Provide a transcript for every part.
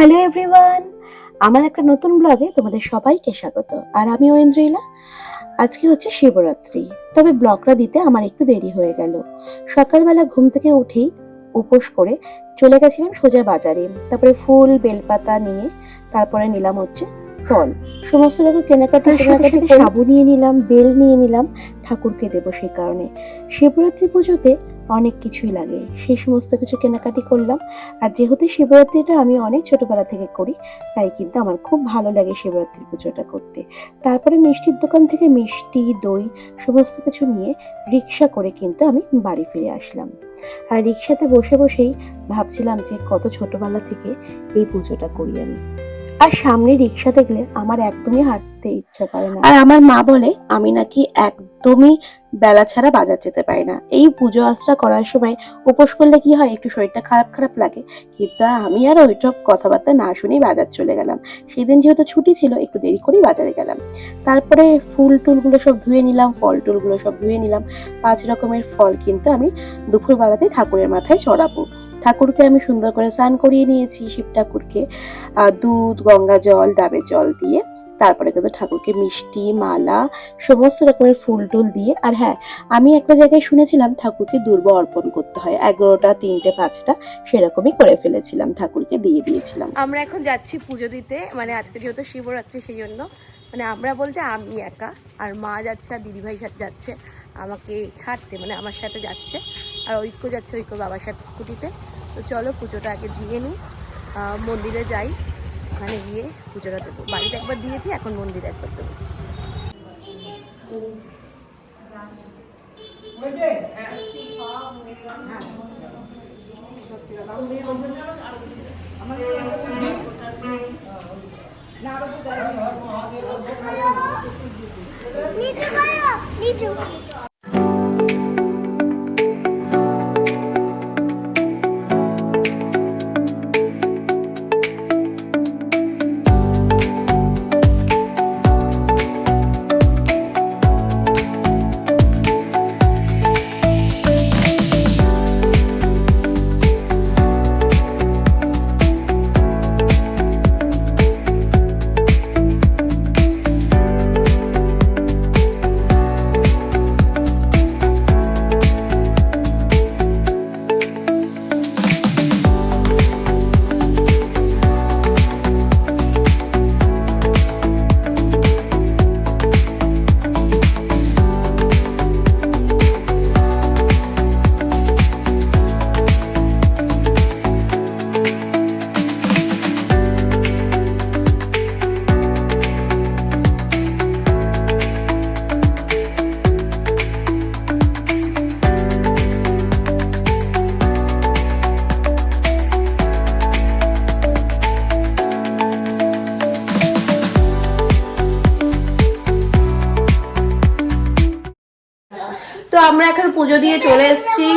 Hello everyone, আমার একটা নতুন ব্লগে তোমাদের সবাইকে স্বাগত। আর আমি ঐন্দ্রিলা। আজকে হচ্ছে শিবরাত্রি, তবে ব্লগটা দিতে আমার একটু দেরি হয়ে গেল। সকালবেলা ঘুম থেকে উঠেই উপোস করে চলে গেছিলাম সোজা বাজারে। তারপরে ফুল বেলপাতা নিয়ে তারপরে নিলাম হচ্ছে ফল, সমস্ত রকম কেনাকাটি সাবু নিয়ে নিলাম, বেল নিয়ে নিলাম, ঠাকুরকে দেবো সেই কারণে। শিবরাত্রি পুজোতে অনেক কিছুই লাগে, সেই সমস্ত কিছু কেনাকাটি করলাম। আর যেহেতু শিবরাত্রিটা আমি অনেক ছোটবেলা থেকে করি, তাই কিন্তু আমার খুব ভালো লাগে শিবরাত্রি পুজোটা করতে। তারপরে মিষ্টির দোকান থেকে মিষ্টি, দই সমস্ত কিছু নিয়ে রিক্সা করে কিন্তু আমি বাড়ি ফিরে আসলাম। আর রিক্সাতে বসে বসেই ভাবছিলাম যে কত ছোটবেলা থেকে এই পুজোটা করি আমি। আর সামনে রিক্সা দেখলে আমার একদমই হাঁটতে ইচ্ছা করে না। আর আমার মা বলে আমি নাকি একদমই বেলা ছাড়া বাজার যেতে পারি না। এই পুজো আশ্রা করার সময় উপোস করলে কি হয়, একটু শরীরটা খারাপ খারাপ লাগে, কিন্তু আমি আর ওইসব কথাবার্তা না শুনেই বাজার চলে গেলাম। সেদিন যেহেতু ছুটি ছিল, একটু দেরি করেই বাজারে গেলাম। তারপরে ফুল টুলগুলো সব ধুয়ে নিলাম, ফল টুলগুলো সব ধুয়ে নিলাম। 5 রকমের ফল কিন্তু আমি দুপুরবেলাতেই ঠাকুরের মাথায় চড়াবো। ঠাকুরকে আমি সুন্দর করে স্নান করিয়ে নিয়েছি, শিব ঠাকুরকে দুধ, গঙ্গা জল, ডাবের জল দিয়ে। তারপরে কিন্তু ঠাকুরকে মিষ্টি, মালা, সমস্ত রকমের ফুল টুল দিয়ে। আর হ্যাঁ, আমি একটা জায়গায় শুনেছিলাম ঠাকুরকে দুর্ব অর্পণ করতে হয়, 11টা, 3টে, 5টা সেরকমই করে ফেলেছিলাম, ঠাকুরকে দিয়ে দিয়েছিলাম। আমরা এখন যাচ্ছি পুজো দিতে, মানে আজকে যেহেতু শিবরাত্রি সেই জন্য, মানে আমরা বলতে আমি একা, আর মা যাচ্ছে আর দিদিভাই সাথে যাচ্ছে আমাকে ছাড়তে, মানে আমার সাথে যাচ্ছে। আর ঐক্য যাচ্ছে, ঐক্য বাবার সাথে স্কুটিতে। তো চলো পুজোটা আগে দিয়ে নিই, মন্দিরে যাই, ওখানে গিয়ে পুজোটা দেবো। বাড়িতে একবার দিয়েছি, এখন মন্দিরে একবার দেবো। নিচু তো আমরা এখন পুজো দিয়ে চলে এসেছি।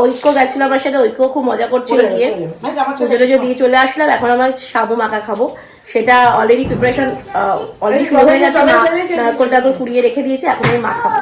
ঐক্য গেছিল আমার সাথে, ঐক্য খুব মজা করছিল দিয়ে পুজোটা দিয়ে চলে আসলাম। এখন আমার সাবু মাখা খাবো, সেটা অলরেডি প্রিপারেশন অলরেডি শুরু হয়ে গেছে। নারকলটা কুড়িয়ে রেখে দিয়েছে, এখন আমি মাখাবো।